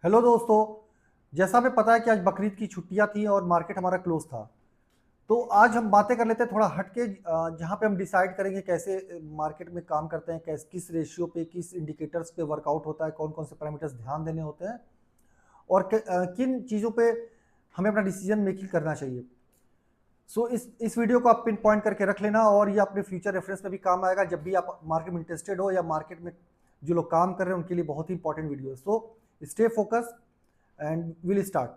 Hello दोस्तों। जैसा हमें पता है कि आज बकरीद की छुट्टियां थी और मार्केट हमारा क्लोज था। तो आज हम बातें कर लेते हैं थोड़ा हटके, जहां पे हम डिसाइड करेंगे कैसे मार्केट में काम करते हैं, कैसे किस रेशियो पे किस इंडिकेटर्स पे वर्कआउट होता है, कौन कौन से पैरामीटर्स ध्यान देने होते हैं और किन चीज़ों पे हमें अपना डिसीजन मेकिंग करना चाहिए। सो इस वीडियो को आप पिन पॉइंट करके रख लेना और ये अपने फ्यूचर रेफरेंस में भी काम आएगा जब भी आप मार्केट में इंटरेस्टेड हो या मार्केट में जो लोग काम कर रहे हैं उनके लिए बहुत ही इंपॉर्टेंट वीडियो है। So stay focus and will start.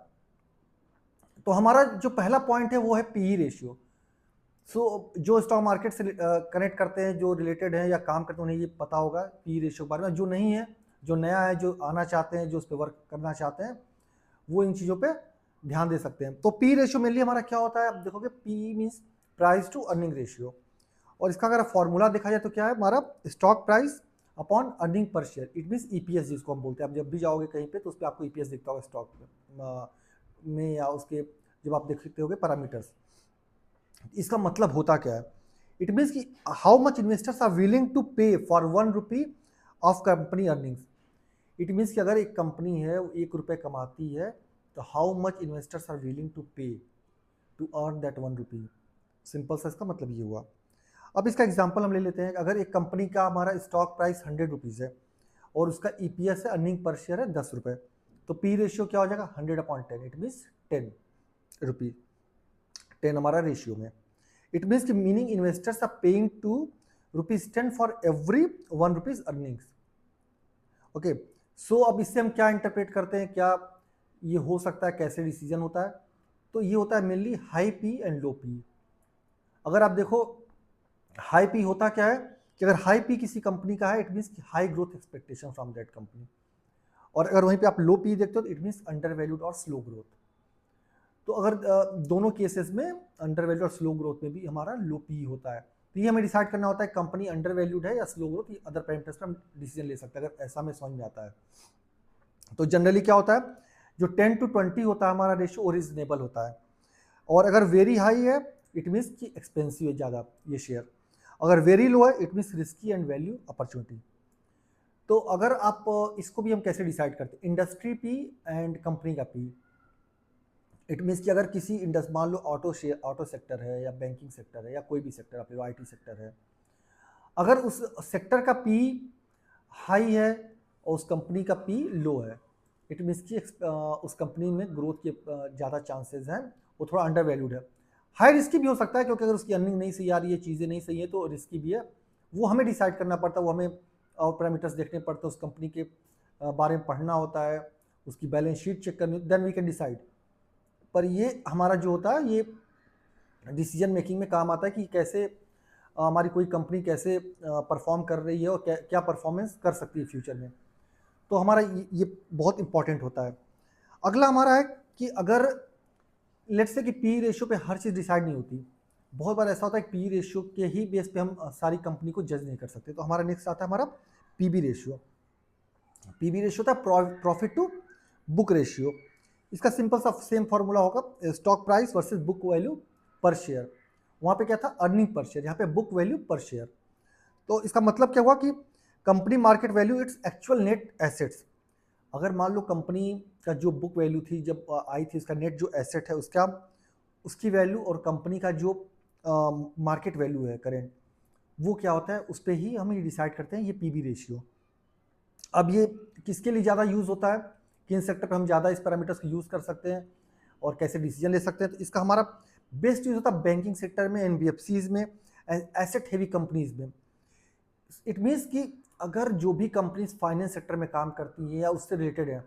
तो हमारा जो पहला पॉइंट है वो है पीई रेशियो। सो जो स्टॉक मार्केट से कनेक्ट करते हैं, जो रिलेटेड है या काम करते हैं, उन्हें ये पता होगा पीई रेशियो के बारे में। जो नहीं है, जो नया है, जो आना चाहते हैं, जो उस पर वर्क करना चाहते हैं, वो इन चीज़ों पे ध्यान दे सकते हैं। तो पी रेशियो मेनली हमारा क्या होता है, आप देखोगे P means price to earning ratio. और इसका अगर फॉर्मूला देखा जाए तो क्या है हमारा, stock price upon earning per share. It means EPS जिसको हम बोलते हैं। आप जब भी जाओगे कहीं पे तो उस पर आपको ईपीएस दिखता होगा स्टॉक में या उसके जब आप देखते होगे पैरामीटर्स। इसका मतलब होता क्या है, इट मीन्स कि how much investors are willing to pay for 1 rupee of company earnings. It means कि अगर एक कंपनी है वो 1 रुपये कमाती है तो how much investors are willing to pay to earn that 1 rupee. Simple सा इसका मतलब ये हुआ। अब इसका एग्जांपल हम ले लेते हैं। अगर एक कंपनी का हमारा स्टॉक प्राइस 100 रुपीज़ है और उसका ईपीएस है, अर्निंग पर शेयर है 10 रुपये, तो पी रेशियो क्या हो जाएगा 100/10। इट मीन्स 10 रुपी, 10 हमारा रेशियो में। इट मीन्स कि meaning investors are paying to ₹10 for every 1 rupees earnings. Okay, so अब इससे हम क्या इंटरप्रेट करते हैं, क्या ये हो सकता है, कैसे डिसीजन होता है। तो ये होता है mainly high P and low P. अगर आप देखो हाई पी होता क्या है कि अगर हाई पी किसी कंपनी का है it means high growth expectation from that company. और अगर वहीं पे आप लो पी देखते हो तो इट मीन्स अंडर वैल्यूड और स्लो ग्रोथ। तो अगर दोनों केसेस में अंडर वैल्यूड और स्लो ग्रोथ में भी हमारा लो पी होता है। तो ये हमें डिसाइड करना होता है कंपनी अंडर वैल्यूड है या स्लो ग्रोथ, ये अदर पैरामीटर्स पर हम डिसीजन ले सकते हैं अगर ऐसा हमें समझ में आता है। तो जनरली क्या होता है, जो 10 to 20 होता है हमारा रेशियो वो रीजनेबल होता है। और अगर वेरी हाई है इट मीन्स कि एक्सपेंसिव है ज़्यादा ये शेयर। अगर वेरी लो है it means risky and value opportunity. तो अगर आप इसको भी हम कैसे डिसाइड करते हैं, इंडस्ट्री पी एंड कंपनी का पी। इट मीन्स कि अगर किसी इंडस्ट मान लो ऑटो सेक्टर है या बैंकिंग सेक्टर है या कोई भी सेक्टर, आप आईटी सेक्टर है, अगर उस सेक्टर का पी हाई है और उस कंपनी का पी लो है इट मीन्स कि उस कंपनी में ग्रोथ के ज़्यादा चांसेस हैं, वो थोड़ा अंडर वैल्यूड है। हाई रिस्की भी हो सकता है क्योंकि अगर उसकी अर्निंग नहीं सही आ रही है, चीज़ें नहीं सही है तो रिस्की भी है। वो हमें डिसाइड करना पड़ता है, वो हमें और पैरामीटर्स देखने पड़ते हैं, उस कंपनी के बारे में पढ़ना होता है, उसकी बैलेंस शीट चेक करनी, देन वी कैन डिसाइड। पर ये हमारा जो होता है ये डिसीजन मेकिंग में काम आता है कि कैसे हमारी कोई कंपनी कैसे परफॉर्म कर रही है और क्या परफॉर्मेंस कर सकती है फ्यूचर में। तो हमारा ये बहुत इंपॉर्टेंट होता है। अगला हमारा है कि अगर लेट्स से कि पी रेशियो पे हर चीज़ डिसाइड नहीं होती। बहुत बार ऐसा होता है कि पी रेशियो के ही बेस पे हम सारी कंपनी को जज नहीं कर सकते। तो हमारा नेक्स्ट आता है हमारा पीबी रेशियो। पीबी रेशियो था प्रॉफिट टू बुक रेशियो। इसका सिंपल सा सेम फॉर्मूला होगा stock price versus book value पर शेयर। वहाँ पे क्या था अर्निंग पर शेयर, यहाँ पे बुक वैल्यू पर शेयर। तो इसका मतलब क्या हुआ कि company market value its actual net assets. अगर मान लो कंपनी का जो बुक वैल्यू थी जब आई थी, उसका नेट जो एसेट है उसका, उसकी वैल्यू और कंपनी का जो मार्केट वैल्यू है करेंट, वो क्या होता है उस पर ही हम ये डिसाइड करते हैं ये पीबी रेशियो। अब ये किसके लिए ज़्यादा यूज़ होता है, किन सेक्टर पर हम ज़्यादा इस पैरामीटर्स को यूज़ कर सकते हैं और कैसे डिसीजन ले सकते हैं। तो इसका हमारा बेस्ट यूज़ होता है बैंकिंग सेक्टर में, एनबीएफसीज में, एसेट हेवी कंपनीज में। इट मीन्स कि अगर जो भी कंपनीज फाइनेंस सेक्टर में काम करती हैं या उससे रिलेटेड है,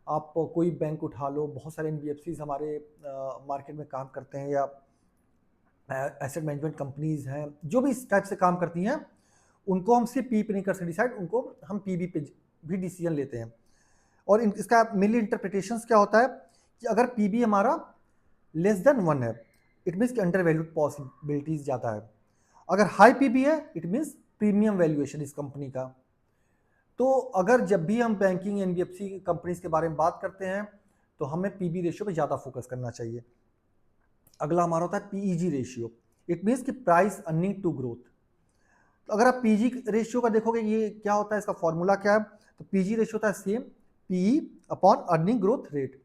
आप कोई बैंक उठा लो, बहुत सारे एनबीएफसीज हमारे मार्केट में काम करते हैं या एसेट मैनेजमेंट कंपनीज हैं जो भी इस टाइप से काम करती हैं, उनको हम सिर्फ पी पे नहीं कर सकते डिसाइड, उनको हम पीबी पे भी डिसीजन लेते हैं। और इसका मेनली इंटरप्रिटेशन क्या होता है कि अगर पीबी हमारा लेस देन 1 है इट मीन्स कि अंडर वैल्यूड पॉसिबिलिटीज ज़्यादा है। अगर हाई पीबी है इट मीन्स प्रीमियम वैल्यूएशन इस कंपनी का। तो अगर जब भी हम बैंकिंग एनबीएफसी कंपनीज के बारे में बात करते हैं तो हमें पीबी रेशियो पे ज़्यादा फोकस करना चाहिए। अगला हमारा होता है पीईजी रेशियो। इट मीन्स कि प्राइस अर्निंग टू ग्रोथ। तो अगर आप पीजी रेशियो का देखोगे ये क्या होता है, इसका फॉर्मूला क्या है, तो पीजी रेशियो होता है same P upon earning growth rate.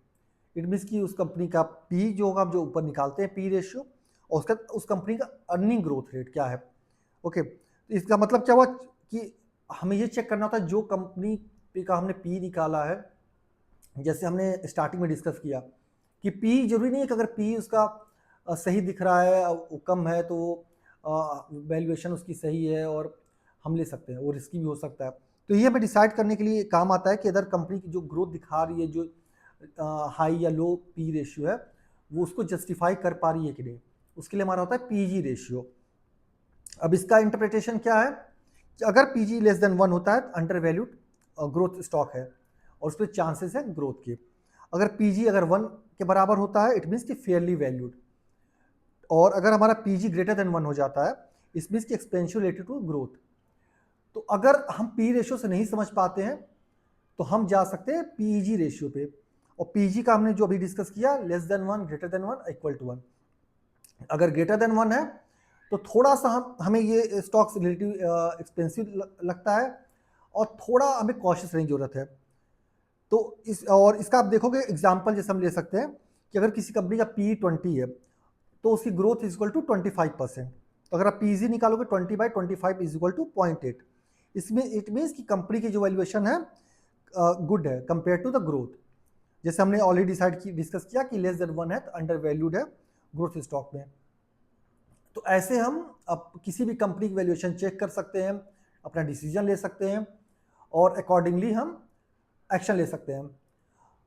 It means कि उस कंपनी का पी जो होगा, हम जो ऊपर निकालते हैं पी रेशियो, और उसका उस कंपनी का अर्निंग ग्रोथ रेट क्या है। ओके, तो इसका मतलब क्या हुआ कि हमें ये चेक करना होता है जो कंपनी का हमने पी निकाला है। जैसे हमने स्टार्टिंग में डिस्कस किया कि पी जरूरी नहीं है कि अगर पी उसका सही दिख रहा है, वो कम है, तो वैल्यूएशन उसकी सही है और हम ले सकते हैं, वो रिस्की भी हो सकता है। तो ये हमें डिसाइड करने के लिए काम आता है कि अगर कंपनी की जो ग्रोथ दिखा रही है, जो हाई या लो पी रेशियो है, वो उसको जस्टिफाई कर पा रही है कि नहीं, उसके लिए हमारा होता है पीजी रेशियो। अब इसका इंटरप्रिटेशन क्या है कि अगर पीजी लेस देन 1 होता है तो अंडर वैल्यूड ग्रोथ स्टॉक है और उस पर चांसेस है ग्रोथ के। अगर पीजी अगर 1 के बराबर होता है, इट मीन्स कि फेयरली वैल्यूड। और अगर हमारा पीजी ग्रेटर देन 1 हो जाता है, इट मीन्स कि एक्सपेंशिव रिलेटेड टू ग्रोथ। तो अगर हम पी रेशियो से नहीं समझ पाते हैं तो हम जा सकते हैं पीजी रेशियो पे, और पीजी का हमने जो अभी डिस्कस किया, less than 1, greater than 1, equal to 1। अगर ग्रेटर देन 1 है तो थोड़ा सा हमें ये स्टॉक्स रिलेटिव एक्सपेंसिव लगता है और थोड़ा हमें कॉशियस रहने की जरूरत है। तो इसका आप देखोगे एग्जाम्पल जैसे हम ले सकते हैं कि अगर किसी कंपनी का पी 20 है तो उसकी ग्रोथ इज इक्वल टू 25%। तो अगर आप पीजी निकालोगे 20/25 इज इक्वल टू 0.8। इसमें इट मीन्स कि कंपनी की जो वैल्यूएशन है गुड है कंपेयर टू द ग्रोथ। जैसे हमने ऑलरेडी डिस्कस किया कि लेस देन 1 है तो अंडर वैल्यूड है ग्रोथ स्टॉक में। तो ऐसे हम अब किसी भी कंपनी की वैल्यूएशन चेक कर सकते हैं, अपना डिसीजन ले सकते हैं और अकॉर्डिंगली हम एक्शन ले सकते हैं।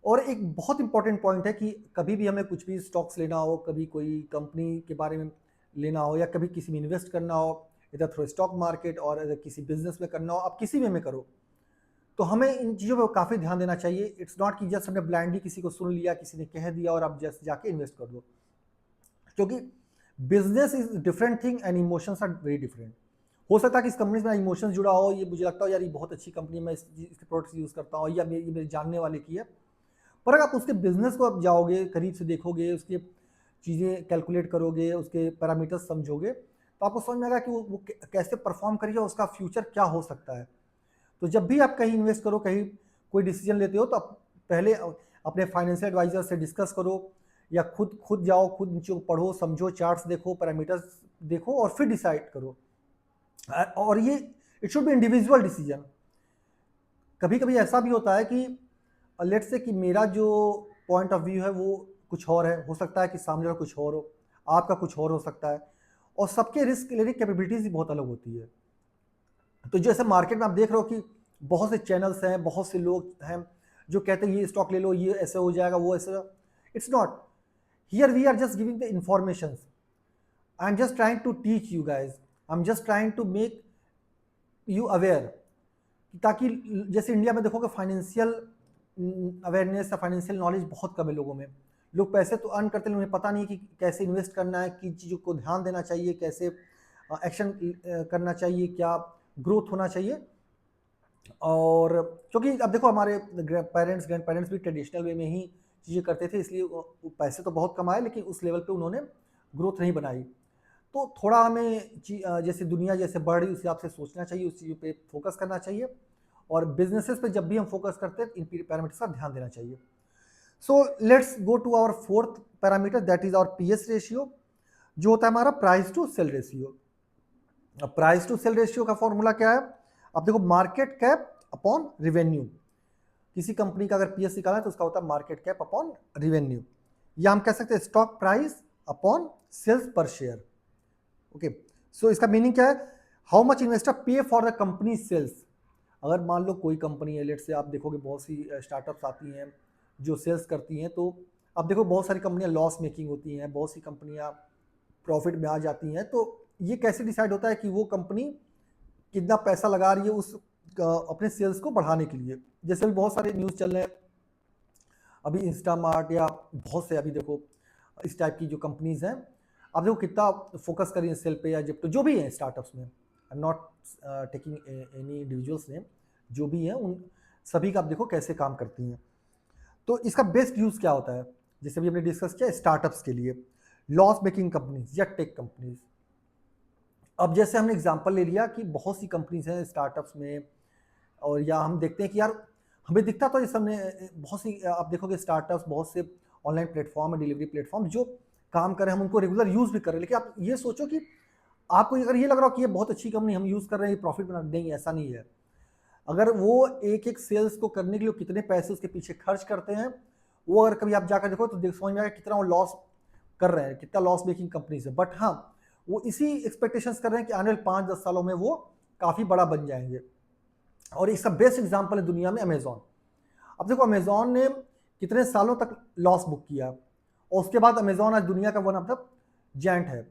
और एक बहुत इंपॉर्टेंट पॉइंट है कि कभी भी हमें कुछ भी स्टॉक्स लेना हो, कभी कोई कंपनी के बारे में लेना हो, या कभी किसी में इन्वेस्ट करना हो, इधर थ्रू स्टॉक मार्केट और अगर किसी बिजनेस में करना हो, आप किसी में करो, तो हमें इन चीज़ों पर काफ़ी ध्यान देना चाहिए। इट्स नॉट कि जस्ट हमने ब्लाइंडली किसी को सुन लिया, किसी ने कह दिया और आप जस्ट जाके इन्वेस्ट कर दो, क्योंकि business is different thing and emotions are very different. हो सकता है कि इस कंपनी से मेरा इमोशंस जुड़ा हो, ये मुझे लगता हो यार ये बहुत अच्छी कंपनी है, मैं इसके प्रोडक्ट्स यूज़ करता हूँ, या ये मेरे जानने वाले की है। पर अगर आप उसके बिजनेस को आप जाओगे, करीब से देखोगे, उसके चीज़ें कैलकुलेट करोगे, उसके पैरामीटर्स समझोगे, तो आपको समझ में आएगा कि वो कैसे परफॉर्म करेगा, उसका फ्यूचर क्या हो सकता है। तो जब भी आप कहीं इन्वेस्ट करो, कहीं कोई डिसीजन लेते हो, तो आप पहले अपने फाइनेंशियल एडवाइजर से डिस्कस करो, या खुद जाओ, खुद नीचे पढ़ो, समझो, चार्ट्स देखो, पैरामीटर्स देखो और फिर डिसाइड करो। और ये it should be individual decision. कभी कभी ऐसा भी होता है कि लेट्स से कि मेरा जो पॉइंट ऑफ व्यू है वो कुछ और है, हो सकता है कि सामने वाला कुछ और हो, आपका कुछ और हो सकता है, और सबके रिस्क लेने की कैपेबिलिटीज भी बहुत अलग होती है। तो जैसे मार्केट में आप देख रहे हो कि बहुत से चैनल्स हैं, बहुत से लोग हैं जो कहते हैं ये स्टॉक ले लो, ये ऐसे हो जाएगा, वो ऐसे। It's not, here we are just giving the information. I am just trying to teach you guys, I am just trying to make you aware, ताकि जैसे इंडिया में देखोगे फाइनेंशियल अवेयरनेस या फाइनेंशियल नॉलेज बहुत कम है लोगों में। लोग पैसे तो अर्न करते हैं, उन्हें पता नहीं कि कैसे इन्वेस्ट करना है, किन चीज़ों को ध्यान देना चाहिए, कैसे एक्शन करना चाहिए, क्या ग्रोथ होना चाहिए। और क्योंकि अब देखो हमारे पेरेंट्स ग्रैंड पेरेंट्स भी ट्रेडिशनल वे में ही चीज़ें करते थे, इसलिए पैसे तो बहुत कमाए लेकिन उस लेवल पे उन्होंने ग्रोथ नहीं बनाई। तो थोड़ा हमें जैसे दुनिया जैसे बढ़ रही उस हिसाब से सोचना चाहिए, उस चीज़ पे फोकस करना चाहिए, और बिजनेसेस पे जब भी हम फोकस करते हैं इन पैरामीटर्स का ध्यान देना चाहिए। So let's go to our fourth parameter, that is our PS ratio, जो होता है हमारा प्राइस टू सेल रेशियो। अब प्राइस टू सेल रेशियो का फॉर्मूला क्या है, अब देखो मार्केट कैप अपॉन रिवेन्यू। किसी कंपनी का अगर पीएस निकाला है तो उसका होता है मार्केट कैप अपॉन रिवेन्यू, या हम कह सकते हैं स्टॉक प्राइस अपॉन सेल्स पर शेयर। ओके, सो इसका मीनिंग क्या है, हाउ मच इन्वेस्टर पे फॉर द कंपनी सेल्स। अगर मान लो कोई कंपनी है, लेट से आप देखोगे बहुत सी स्टार्टअप्स आती हैं जो सेल्स करती हैं, तो आप देखो बहुत सारी कंपनियां लॉस मेकिंग होती हैं, बहुत सी कंपनियां प्रॉफिट में आ जाती हैं। तो ये कैसे डिसाइड होता है कि वो कंपनी कितना पैसा लगा रही है उस अपने सेल्स को बढ़ाने के लिए। जैसे भी बहुत सारे न्यूज़ चल रहे हैं अभी, इंस्टामार्ट या बहुत से अभी देखो इस टाइप की जो कंपनीज हैं, आप देखो कितना फोकस करें इस सेल पे या जिप्टो, जो भी हैं स्टार्टअप्स में, I am not taking any individuals name, जो भी हैं उन सभी का आप देखो कैसे काम करती हैं। तो इसका बेस्ट यूज़ क्या होता है, जैसे भी हमने डिस्कस किया स्टार्टअप्स के लिए, लॉस मेकिंग कंपनीज या टेक कंपनीज। अब जैसे हमने एग्जांपल ले लिया कि बहुत सी कंपनीज हैं स्टार्टअप्स में, और या हम देखते हैं कि यार हमें दिखता तो इस हमने बहुत सी आप देखोगे स्टार्टअप्स, बहुत से ऑनलाइन प्लेटफॉर्म है, डिलीवरी प्लेटफॉर्म जो काम कर रहे हैं, हम उनको रेगुलर यूज़ भी कर रहे हैं। लेकिन आप ये सोचो कि आपको अगर ये लग रहा हो कि ये बहुत अच्छी कंपनी हम यूज़ कर रहे हैं, ये प्रॉफिट बना, नहीं ऐसा नहीं है। अगर वो एक एक सेल्स को करने के लिए कितने पैसे उसके पीछे खर्च करते हैं, वो अगर कभी आप जाकर देखो तो समझ में आएगा कितना वो लॉस कर रहे हैं, कितना लॉस मेकिंग कंपनीज है। बट हाँ, वो इसी एक्सपेक्टेशंस कर रहे हैं कि आने वाले 5-10 सालों में वो काफ़ी बड़ा बन जाएंगे। और इसका बेस्ट एग्जाम्पल है दुनिया में अमेजॉन। अब देखो अमेजॉन ने कितने सालों तक लॉस बुक किया और उसके बाद अमेजॉन आज दुनिया का वन ऑफ द जायंट है।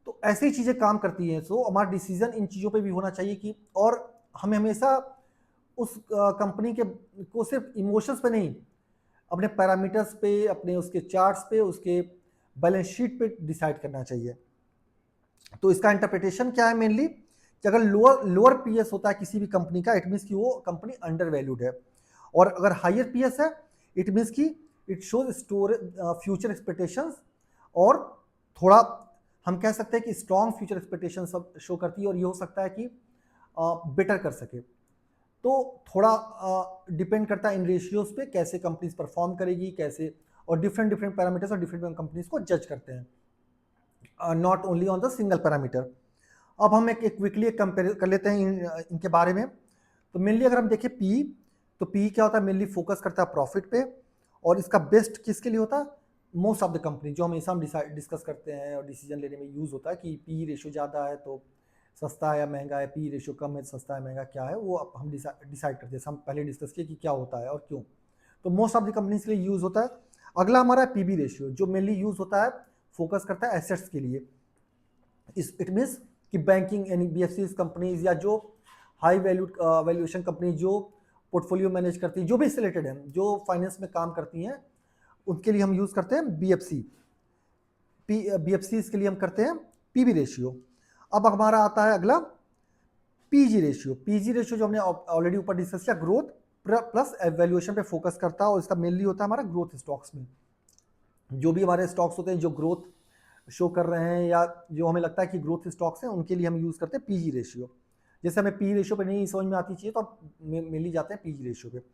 तो ऐसी चीज़ें काम करती हैं। सो हमारा डिसीजन इन चीज़ों पे भी होना चाहिए कि, और हमें हमेशा उस कंपनी के को सिर्फ इमोशंस पे नहीं, अपने पैरामीटर्स पे, अपने उसके चार्ट्स पे, उसके बैलेंस शीट पे डिसाइड करना चाहिए। तो इसका इंटरप्रिटेशन क्या है मेनली, कि अगर लोअर लोअर पीएस होता है किसी भी कंपनी का, इट मीन्स कि वो कंपनी अंडर वैल्यूड है। और अगर हायर पीएस है, इट मीन्स कि इट शोज फ्यूचर एक्सपेक्टेशंस, और थोड़ा हम कह सकते हैं कि स्ट्रॉन्ग फ्यूचर एक्सपेक्टेशन सब शो करती है, और ये हो सकता है कि बेटर कर सके। तो थोड़ा डिपेंड करता है इन रेशियोज पे, कैसे कंपनीज परफॉर्म करेगी, कैसे, और डिफरेंट डिफरेंट पैरामीटर्स और डिफरेंट कंपनीज को जज करते हैं, not only on the single parameter. अब हम एक क्विकली एक कंपेयर कर लेते हैं इनके बारे में। तो मेनली अगर हम देखें पी, तो पी क्या होता है, मेनली फोकस करता है प्रॉफिट पे, और इसका बेस्ट किसके लिए होता है, मोस्ट ऑफ द कंपनी, जो हमेशा हम डिस्कस करते हैं और डिसीजन लेने में यूज़ होता है कि पी रेशियो ज़्यादा है तो सस्ता है या महंगा है, पी रेशियो कम है सस्ता है महंगा क्या है, वो अब हम डिसाइड करते हैं। हम पहले डिस्कस किए कि क्या होता है और क्यों। तो मोस्ट ऑफ द कंपनीज के लिए यूज़ होता है। अगला हमारा है पीबी रेशियो, जो मेनली यूज़ होता है, फोकस करता है एसेट्स के लिए। इट मीन्स कि बैंकिंग यानी बीएफसी कंपनीज या जो हाई वैल्यूएशन कंपनी जो पोर्टफोलियो मैनेज करती है, जो भी इससे रिलेटेड है, जो फाइनेंस में काम करती हैं, उनके लिए हम यूज़ करते हैं बीएफसी। बीएफसी के लिए हम करते हैं पीबी रेशियो। अब हमारा आता है अगला पीजी रेशियो। पीजी रेशियो जो हमने ऑलरेडी ऊपर डिस्कस किया, ग्रोथ प्लस वैल्यूएशन पे फोकस करता है, और इसका मेनली होता है हमारा ग्रोथ स्टॉक्स में। जो भी हमारे स्टॉक्स होते हैं जो ग्रोथ शो कर रहे हैं, या जो हमें लगता है कि ग्रोथ स्टॉक्स हैं, उनके लिए हम यूज़ करते हैं पीजी रेशियो। जैसे हमें पी रेशियो पे नहीं समझ में आती चाहिए तो आप मेनली जाते हैं पीजी रेशियो पे।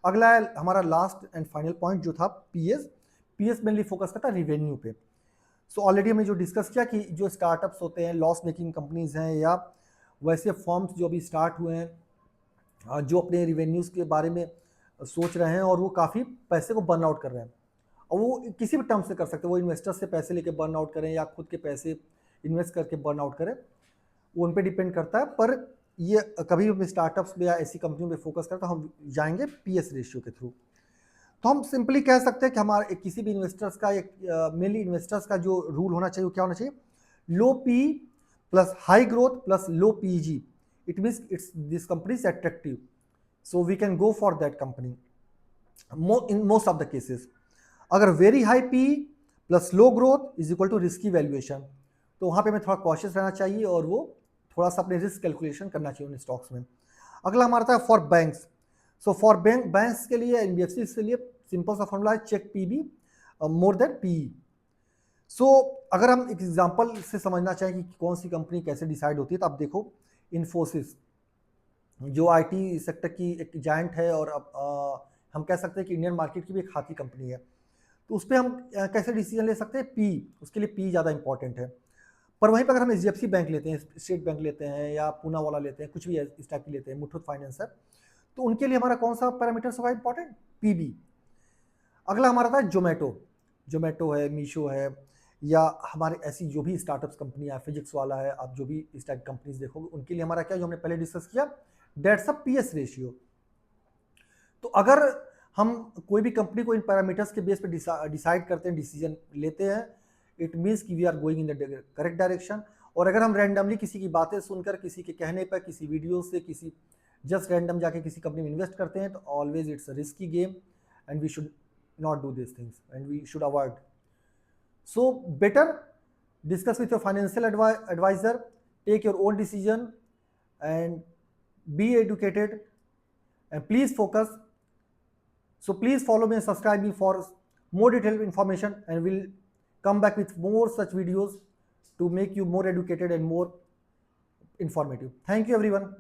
अगला है हमारा लास्ट एंड फाइनल पॉइंट जो था पीएस। पीएस मेनली फोकस करता है रिवेन्यू पे। सो ऑलरेडी हमने जो डिस्कस किया कि जो स्टार्टअप्स होते हैं, लॉस मेकिंग कंपनीज हैं, या वैसे फॉर्म्स जो अभी स्टार्ट हुए हैं, जो अपने रिवेन्यूज़ के बारे में सोच रहे हैं और वो काफ़ी पैसे को बर्न आउट कर रहे हैं, और वो किसी भी टर्म से कर सकते हैं, वो इन्वेस्टर्स से पैसे लेके बर्न आउट करें या खुद के पैसे इन्वेस्ट करके बर्न आउट करें, वो उन पर डिपेंड करता है। पर ये कभी भी स्टार्टअप्स में या ऐसी कंपनियों पे फोकस करें तो हम जाएंगे पीएस रेशियो के थ्रू। तो हम सिंपली कह सकते हैं कि हमारे किसी भी इन्वेस्टर्स का, एक मेनली इन्वेस्टर्स का जो रूल होना चाहिए वो क्या होना चाहिए, low P plus high growth plus low PG, it means it's this company is attractive, so we can go for that company in most of the cases. अगर very high P plus low growth is equal to risky valuation, तो वहाँ पे हमें थोड़ा cautious रहना चाहिए और वो थोड़ा सा अपने रिस्क कैलकुलेशन करना चाहिए उन स्टॉक्स में। अगला हमारा था for banks. So for banks के लिए, एनबीएफसी के लिए सिंपल सा फॉर्मूला है check PB more than PE. So अगर हम एक एग्जांपल से समझना चाहें कि कौन सी कंपनी कैसे डिसाइड होती है, तो आप देखो इन्फोसिस जो आईटी सेक्टर की एक जायंट है, और हम कह सकते हैं कि इंडियन मार्केट की भी एक हाथी कंपनी है। तो उस पर हम कैसे डिसीजन ले सकते हैं, पी, उसके लिए पी ज़्यादा इंपॉर्टेंट है। पर वहीं पर अगर हम एचडीएफसी बैंक लेते हैं, स्टेट बैंक लेते हैं, या पूना वाला लेते हैं, कुछ भी इस टाइप की लेते हैं, मुथूट फाइनेंस है, तो उनके लिए हमारा कौन सा पैरामीटर्स होगा इंपॉर्टेंट, पीबी। अगला हमारा था जोमेटो। जोमेटो है, मीशो है, या हमारे ऐसी जो भी स्टार्टअप्स कंपनी है, फिजिक्स वाला है, आप जो भी इस टाइप कंपनीज देखोगे उनके लिए हमारा क्या, जो हमने पहले डिस्कस किया, डेट्स अ पीएस रेशियो। तो अगर हम कोई भी कंपनी को इन पैरामीटर्स के बेस पे डिसाइड करते हैं, डिसीजन लेते हैं, इट मीन्स कि we are going in the correct direction. और अगर हम रैंडमली किसी की बातें सुनकर, किसी के कहने पर, किसी वीडियो से, किसी जस्ट रैंडम जाके किसी कंपनी में इन्वेस्ट करते हैं, तो always it's a risky game, and we should not do these things and we should avoid. So better discuss with your financial advisor, take your own decision, and be educated, and please focus. So please follow me and subscribe me for more detailed information, and we'll come back with more such videos to make you more educated and more informative. Thank you everyone.